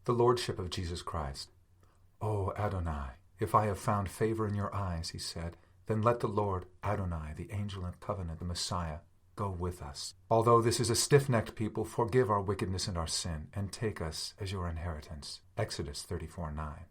The Lordship of Jesus Christ. O Adonai, if I have found favor in your eyes, he said, then let the Lord, Adonai, the angel of covenant, the Messiah, go with us. Although this is a stiff-necked people, forgive our wickedness and our sin, and take us as your inheritance. Exodus 34:9.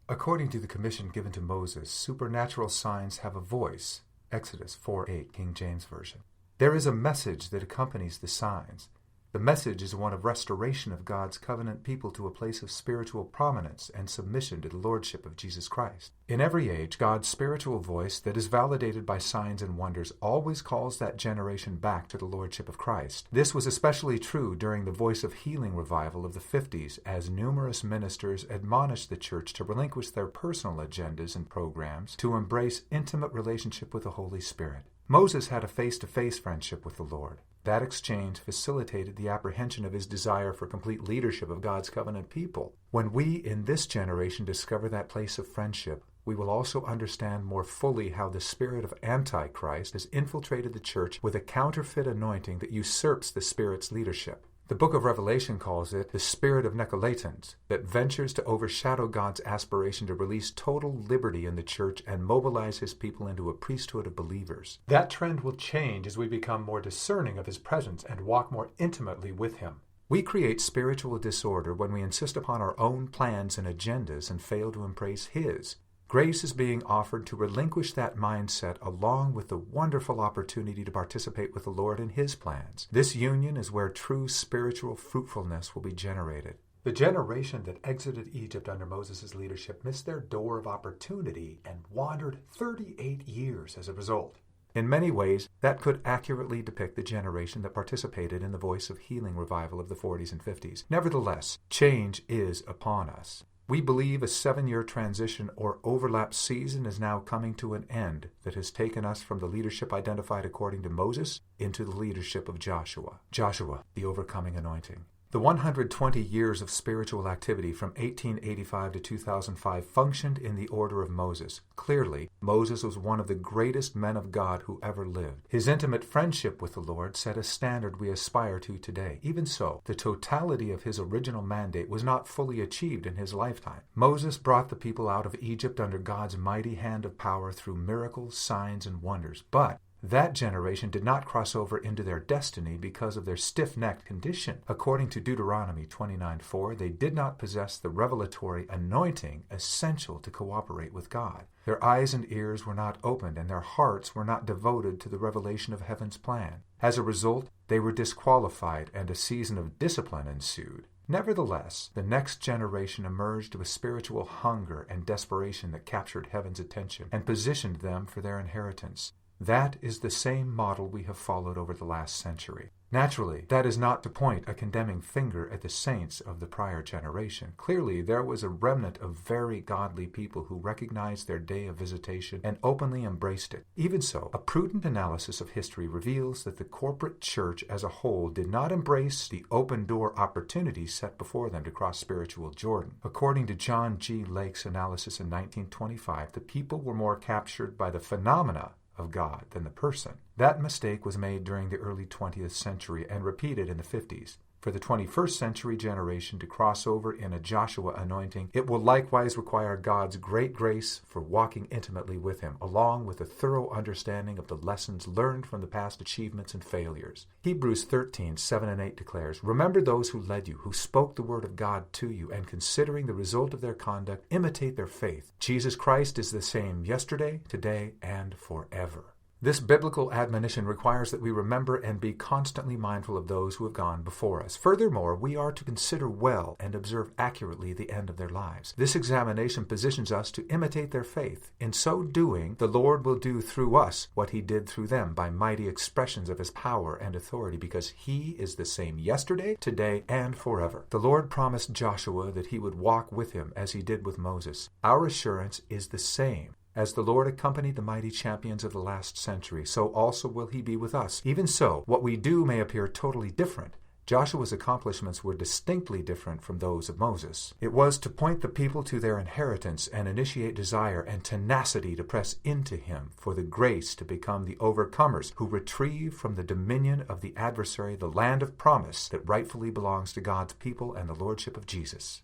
According to the commission given to Moses, supernatural signs have a voice. Exodus 4:8, King James Version. There is a message that accompanies the signs. The message is one of restoration of God's covenant people to a place of spiritual prominence and submission to the Lordship of Jesus Christ. In every age, God's spiritual voice that is validated by signs and wonders always calls that generation back to the Lordship of Christ. This was especially true during the Voice of Healing revival of the 50s, as numerous ministers admonished the church to relinquish their personal agendas and programs to embrace intimate relationship with the Holy Spirit. Moses had a face-to-face friendship with the Lord. That exchange facilitated the apprehension of his desire for complete leadership of God's covenant people. When we in this generation discover that place of friendship, we will also understand more fully how the spirit of Antichrist has infiltrated the church with a counterfeit anointing that usurps the Spirit's leadership. The book of Revelation calls it the spirit of Nicolaitans that ventures to overshadow God's aspiration to release total liberty in the church and mobilize his people into a priesthood of believers. That trend will change as we become more discerning of his presence and walk more intimately with him. We create spiritual disorder when we insist upon our own plans and agendas and fail to embrace his. Grace is being offered to relinquish that mindset along with the wonderful opportunity to participate with the Lord in his plans. This union is where true spiritual fruitfulness will be generated. The generation that exited Egypt under Moses' leadership missed their door of opportunity and wandered 38 years as a result. In many ways, that could accurately depict the generation that participated in the Voice of Healing revival of the 40s and 50s. Nevertheless, change is upon us. We believe a 7-year transition or overlap season is now coming to an end that has taken us from the leadership identified according to Moses into the leadership of Joshua. Joshua, the overcoming anointing. The 120 years of spiritual activity from 1885 to 2005 functioned in the order of Moses. Clearly, Moses was one of the greatest men of God who ever lived. His intimate friendship with the Lord set a standard we aspire to today. Even so, the totality of his original mandate was not fully achieved in his lifetime. Moses brought the people out of Egypt under God's mighty hand of power through miracles, signs, and wonders. But that generation did not cross over into their destiny because of their stiff-necked condition. According to Deuteronomy 29:4, they did not possess the revelatory anointing essential to cooperate with God. Their eyes and ears were not opened, and their hearts were not devoted to the revelation of heaven's plan. As a result, they were disqualified, and a season of discipline ensued. Nevertheless, the next generation emerged with spiritual hunger and desperation that captured heaven's attention and positioned them for their inheritance. That is the same model we have followed over the last century. Naturally, that is not to point a condemning finger at the saints of the prior generation. Clearly, there was a remnant of very godly people who recognized their day of visitation and openly embraced it. Even so, a prudent analysis of history reveals that the corporate church as a whole did not embrace the open-door opportunities set before them to cross spiritual Jordan. According to John G. Lake's analysis in 1925, the people were more captured by the phenomena of God than the person. That mistake was made during the early 20th century and repeated in the 50s. For the 21st century generation to cross over in a Joshua anointing, it will likewise require God's great grace for walking intimately with him, along with a thorough understanding of the lessons learned from the past achievements and failures. Hebrews 13:7-8 declares, "Remember those who led you, who spoke the word of God to you, and considering the result of their conduct, imitate their faith. Jesus Christ is the same yesterday, today, and forever." This biblical admonition requires that we remember and be constantly mindful of those who have gone before us. Furthermore, we are to consider well and observe accurately the end of their lives. This examination positions us to imitate their faith. In so doing, the Lord will do through us what he did through them by mighty expressions of his power and authority, because he is the same yesterday, today, and forever. The Lord promised Joshua that he would walk with him as he did with Moses. Our assurance is the same. As the Lord accompanied the mighty champions of the last century, so also will he be with us. Even so, what we do may appear totally different. Joshua's accomplishments were distinctly different from those of Moses. It was to point the people to their inheritance and initiate desire and tenacity to press into him for the grace to become the overcomers who retrieve from the dominion of the adversary the land of promise that rightfully belongs to God's people and the lordship of Jesus.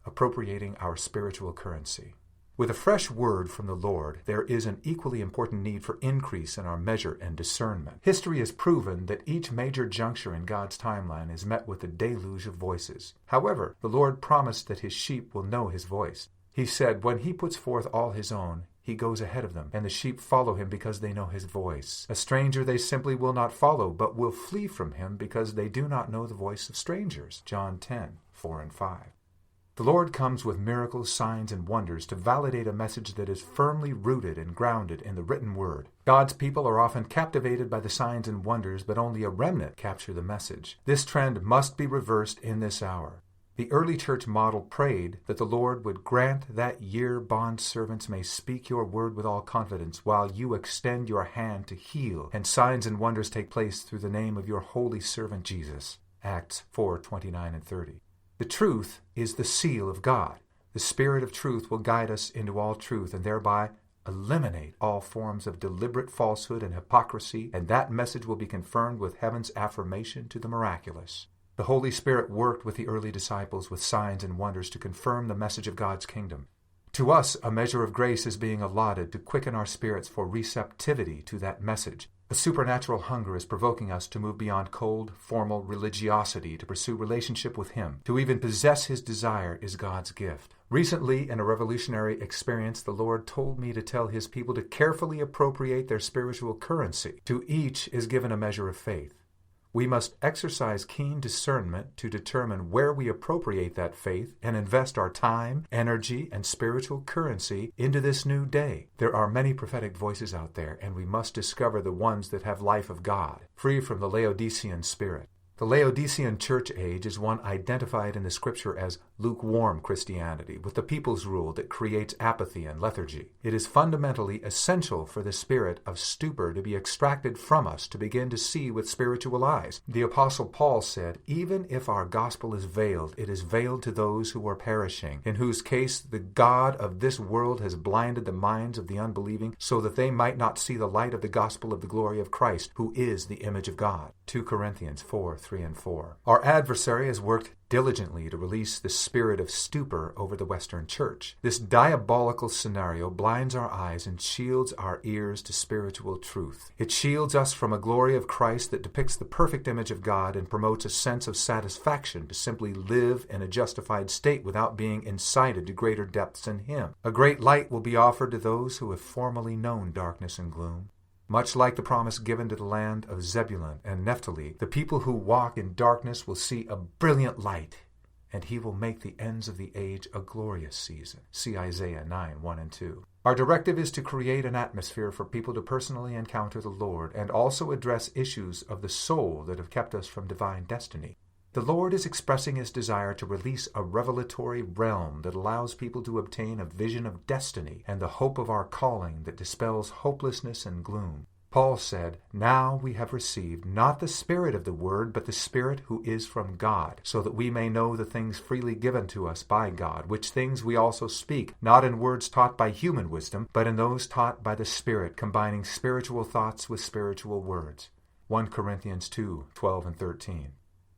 appropriating our spiritual currency. With a fresh word from the Lord, there is an equally important need for increase in our measure and discernment. History has proven that each major juncture in God's timeline is met with a deluge of voices. However, the Lord promised that his sheep will know his voice. He said, when he puts forth all his own, he goes ahead of them, and the sheep follow him because they know his voice. A stranger they simply will not follow, but will flee from him because they do not know the voice of strangers. John 10:4-5. The Lord comes with miracles, signs, and wonders to validate a message that is firmly rooted and grounded in the written word. God's people are often captivated by the signs and wonders, but only a remnant capture the message. This trend must be reversed in this hour. The early church model prayed that the Lord would grant that your bondservants may speak your word with all confidence, while you extend your hand to heal, and signs and wonders take place through the name of your holy servant Jesus. Acts 4:29-30. The truth is the seal of God. The Spirit of truth will guide us into all truth and thereby eliminate all forms of deliberate falsehood and hypocrisy, and that message will be confirmed with heaven's affirmation to the miraculous. The Holy Spirit worked with the early disciples with signs and wonders to confirm the message of God's kingdom. To us, a measure of grace is being allotted to quicken our spirits for receptivity to that message. A supernatural hunger is provoking us to move beyond cold, formal religiosity to pursue relationship with Him. To even possess His desire is God's gift. Recently, in a revolutionary experience, the Lord told me to tell His people to carefully appropriate their spiritual currency. To each is given a measure of faith. We must exercise keen discernment to determine where we appropriate that faith and invest our time, energy, and spiritual currency into this new day. There are many prophetic voices out there, and we must discover the ones that have life of God, free from the Laodicean spirit. The Laodicean church age is one identified in the Scripture as lukewarm Christianity, with the people's rule that creates apathy and lethargy. It is fundamentally essential for the spirit of stupor to be extracted from us to begin to see with spiritual eyes. The Apostle Paul said, "Even if our gospel is veiled, it is veiled to those who are perishing, in whose case the God of this world has blinded the minds of the unbelieving, so that they might not see the light of the gospel of the glory of Christ, who is the image of God." 2 Corinthians 4:3-4. Our adversary has worked diligently to release the spirit of stupor over the Western Church. This diabolical scenario blinds our eyes and shields our ears to spiritual truth. It shields us from a glory of Christ that depicts the perfect image of God and promotes a sense of satisfaction to simply live in a justified state without being incited to greater depths in Him. A great light will be offered to those who have formerly known darkness and gloom. Much like the promise given to the land of Zebulun and Naphtali, the people who walk in darkness will see a brilliant light, and He will make the ends of the age a glorious season. See Isaiah 9:1-2. Our directive is to create an atmosphere for people to personally encounter the Lord and also address issues of the soul that have kept us from divine destiny. The Lord is expressing His desire to release a revelatory realm that allows people to obtain a vision of destiny and the hope of our calling that dispels hopelessness and gloom. Paul said, "Now we have received not the spirit of the word, but the Spirit who is from God, so that we may know the things freely given to us by God, which things we also speak, not in words taught by human wisdom, but in those taught by the Spirit, combining spiritual thoughts with spiritual words." 1 Corinthians 2:12-13.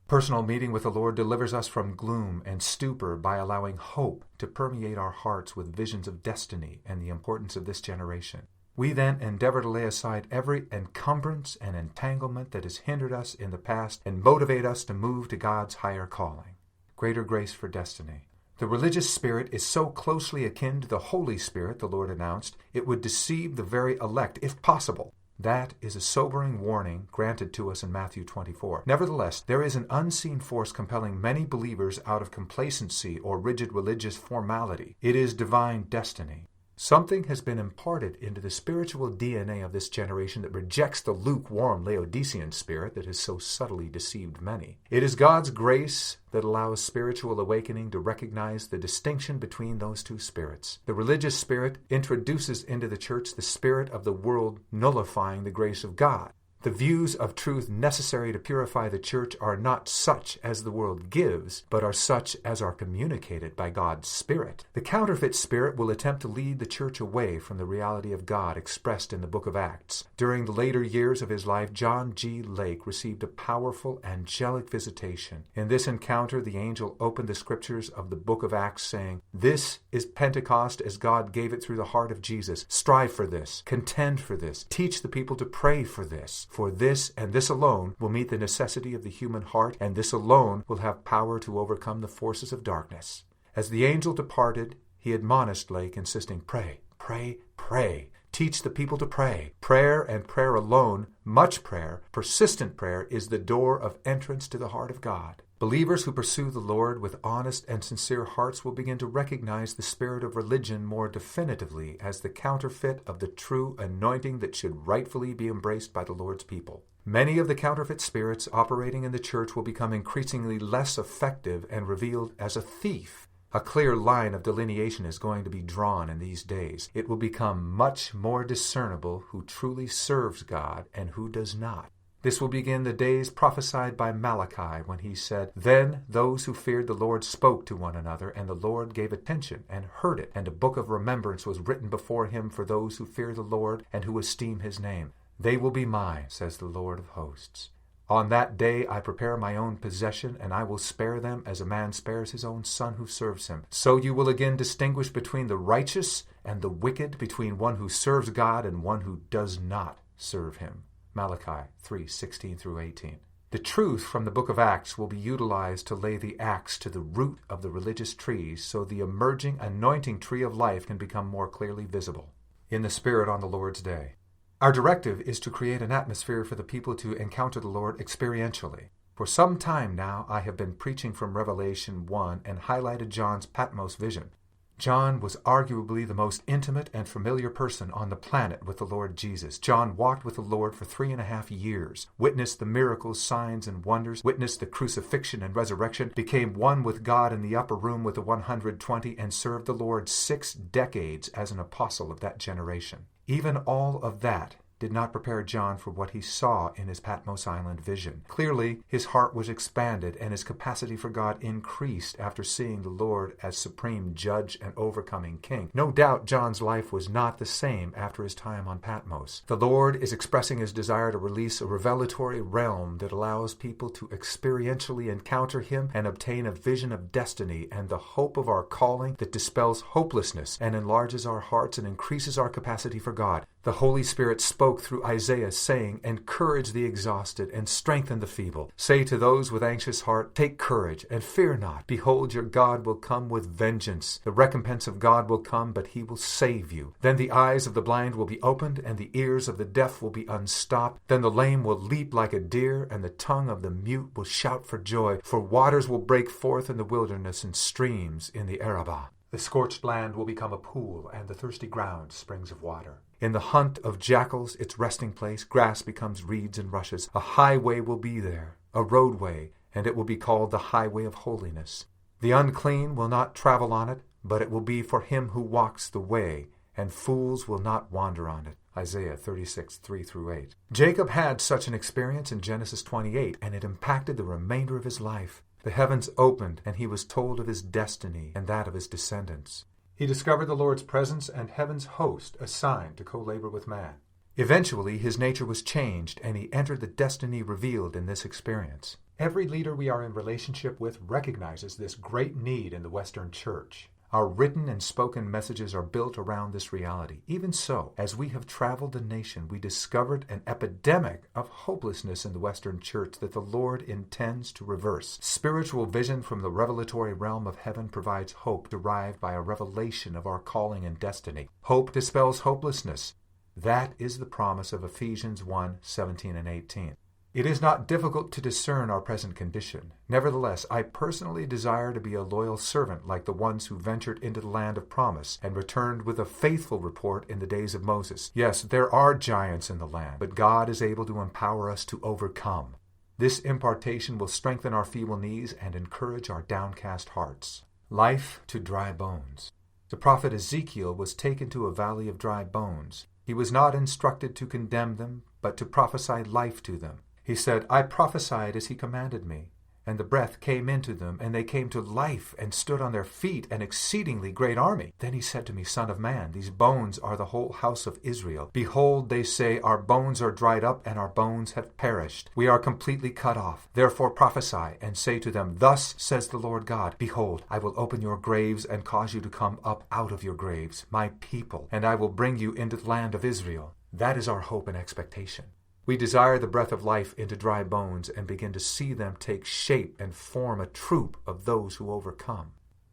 Personal meeting with the Lord delivers us from gloom and stupor by allowing hope to permeate our hearts with visions of destiny and the importance of this generation. We then endeavor to lay aside every encumbrance and entanglement that has hindered us in the past and motivate us to move to God's higher calling. Greater grace for destiny. The religious spirit is so closely akin to the Holy Spirit, the Lord announced, it would deceive the very elect, if possible. That is a sobering warning granted to us in Matthew 24. Nevertheless, there is an unseen force compelling many believers out of complacency or rigid religious formality. It is divine destiny. Something has been imparted into the spiritual DNA of this generation that rejects the lukewarm Laodicean spirit that has so subtly deceived many. It is God's grace that allows spiritual awakening to recognize the distinction between those two spirits. The religious spirit introduces into the church the spirit of the world, nullifying the grace of God. The views of truth necessary to purify the church are not such as the world gives, but are such as are communicated by God's Spirit. The counterfeit spirit will attempt to lead the church away from the reality of God expressed in the book of Acts. During the later years of his life, John G. Lake received a powerful angelic visitation. In this encounter, the angel opened the scriptures of the book of Acts, saying, "This is Pentecost as God gave it through the heart of Jesus. Strive for this. Contend for this. Teach the people to pray for this. For this and this alone will meet the necessity of the human heart, and this alone will have power to overcome the forces of darkness." As the angel departed, he admonished Lake, insisting, "Pray, pray, pray. Teach the people to pray. Prayer and prayer alone, much prayer, persistent prayer, is the door of entrance to the heart of God. Believers who pursue the Lord with honest and sincere hearts will begin to recognize the spirit of religion more definitively as the counterfeit of the true anointing that should rightfully be embraced by the Lord's people. Many of the counterfeit spirits operating in the church will become increasingly less effective and revealed as a thief. A clear line of delineation is going to be drawn in these days. It will become much more discernible who truly serves God and who does not. This will begin the days prophesied by Malachi when he said, "Then those who feared the Lord spoke to one another, and the Lord gave attention and heard it, and a book of remembrance was written before him for those who fear the Lord and who esteem his name. They will be mine, says the Lord of hosts. On that day I prepare my own possession, and I will spare them as a man spares his own son who serves him. So you will again distinguish between the righteous and the wicked, between one who serves God and one who does not serve him." Malachi 3:16-18. The truth from the book of Acts will be utilized to lay the axe to the root of the religious trees so the emerging anointing tree of life can become more clearly visible. In the Spirit on the Lord's Day. Our directive is to create an atmosphere for the people to encounter the Lord experientially. For some time now, I have been preaching from Revelation 1 and highlighted John's Patmos vision. John was arguably the most intimate and familiar person on the planet with the Lord Jesus. John walked with the Lord for 3.5 years, witnessed the miracles, signs, and wonders, witnessed the crucifixion and resurrection, became one with God in the upper room with the 120, and served the Lord 6 decades as an apostle of that generation. Even all of that did not prepare John for what he saw in his Patmos Island vision. Clearly, his heart was expanded and his capacity for God increased after seeing the Lord as supreme judge and overcoming king. No doubt John's life was not the same after his time on Patmos. The Lord is expressing his desire to release a revelatory realm that allows people to experientially encounter him and obtain a vision of destiny and the hope of our calling that dispels hopelessness and enlarges our hearts and increases our capacity for God. The Holy Spirit spoke through Isaiah, saying, "Encourage the exhausted and strengthen the feeble. Say to those with anxious heart, take courage and fear not. Behold, your God will come with vengeance. The recompense of God will come, but he will save you. Then the eyes of the blind will be opened, and the ears of the deaf will be unstopped. Then the lame will leap like a deer, and the tongue of the mute will shout for joy. For waters will break forth in the wilderness and streams in the Arabah. The scorched land will become a pool, and the thirsty ground springs of water. In the hunt of jackals, its resting place, grass becomes reeds and rushes. A highway will be there, a roadway, and it will be called the highway of holiness. The unclean will not travel on it, but it will be for him who walks the way, and fools will not wander on it." Isaiah 36:3-8. Jacob had such an experience in Genesis 28, and it impacted the remainder of his life. The heavens opened, and he was told of his destiny and that of his descendants. He discovered the Lord's presence and heaven's host assigned to co-labor with man. Eventually, his nature was changed, and he entered the destiny revealed in this experience. Every leader we are in relationship with recognizes this great need in the Western Church. Our written and spoken messages are built around this reality. Even so, as we have traveled the nation, we discovered an epidemic of hopelessness in the Western Church that the Lord intends to reverse. Spiritual vision from the revelatory realm of heaven provides hope derived by a revelation of our calling and destiny. Hope dispels hopelessness. That is the promise of Ephesians 1:17-18. It is not difficult to discern our present condition. Nevertheless, I personally desire to be a loyal servant like the ones who ventured into the land of promise and returned with a faithful report in the days of Moses. Yes, there are giants in the land, but God is able to empower us to overcome. This impartation will strengthen our feeble knees and encourage our downcast hearts. Life to dry bones. The prophet Ezekiel was taken to a valley of dry bones. He was not instructed to condemn them, but to prophesy life to them. He said, I prophesied as he commanded me. And the breath came into them, and they came to life, and stood on their feet, an exceedingly great army. Then he said to me, Son of man, these bones are the whole house of Israel. Behold, they say, our bones are dried up, and our bones have perished. We are completely cut off. Therefore prophesy, and say to them, Thus says the Lord God, Behold, I will open your graves, and cause you to come up out of your graves, my people, and I will bring you into the land of Israel. That is our hope and expectation. We desire the breath of life into dry bones and begin to see them take shape and form a troop of those who overcome.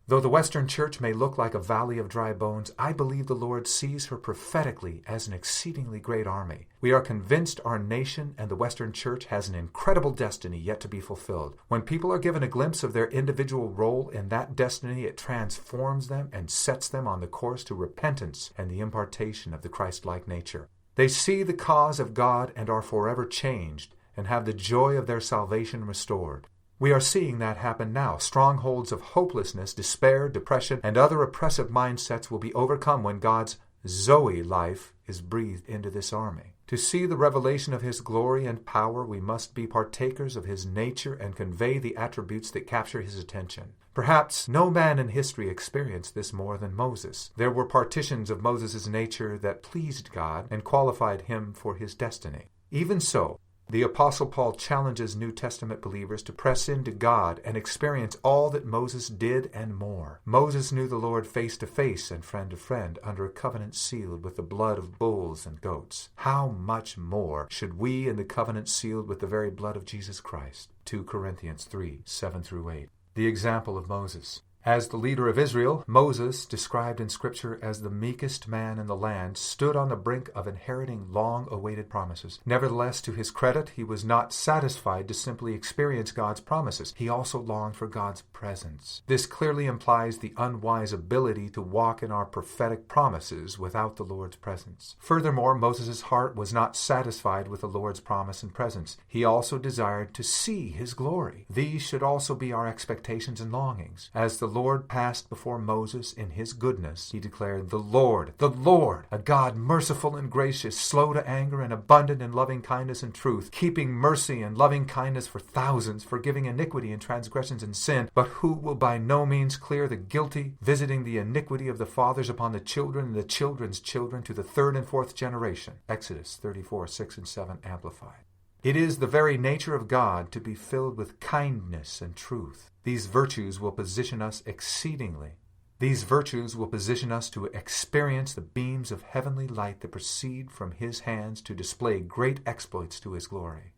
Though the Western Church may look like a valley of dry bones, I believe the Lord sees her prophetically as an exceedingly great army. We are convinced our nation and the Western Church has an incredible destiny yet to be fulfilled. When people are given a glimpse of their individual role in that destiny, it transforms them and sets them on the course to repentance and the impartation of the Christ-like nature. They see the cause of God and are forever changed and have the joy of their salvation restored. We are seeing that happen now. Strongholds of hopelessness, despair, depression, and other oppressive mindsets will be overcome when God's Zoe life is breathed into this army. To see the revelation of His glory and power, we must be partakers of His nature and convey the attributes that capture His attention. Perhaps no man in history experienced this more than Moses. There were partitions of Moses' nature that pleased God and qualified him for his destiny. Even so, the Apostle Paul challenges New Testament believers to press into God and experience all that Moses did and more. Moses knew the Lord face to face and friend to friend under a covenant sealed with the blood of bulls and goats. How much more should we in the covenant sealed with the very blood of Jesus Christ? 2 Corinthians 3, 7-8. The example of Moses. As the leader of Israel, Moses, described in Scripture as the meekest man in the land, stood on the brink of inheriting long-awaited promises. Nevertheless, to his credit, he was not satisfied to simply experience God's promises. He also longed for God's presence. This clearly implies the unwise ability to walk in our prophetic promises without the Lord's presence. Furthermore, Moses' heart was not satisfied with the Lord's promise and presence. He also desired to see His glory. These should also be our expectations and longings. As the Lord passed before Moses in His goodness, He declared, the Lord, a God merciful and gracious, slow to anger and abundant in loving kindness and truth, keeping mercy and loving kindness for thousands, forgiving iniquity and transgressions and sin, but who will by no means clear the guilty, visiting the iniquity of the fathers upon the children and the children's children to the third and fourth generation. Exodus 34, 6 and 7 Amplified. It is the very nature of God to be filled with kindness and truth. These virtues will position us exceedingly. These virtues will position us to experience the beams of heavenly light that proceed from His hands to display great exploits to His glory.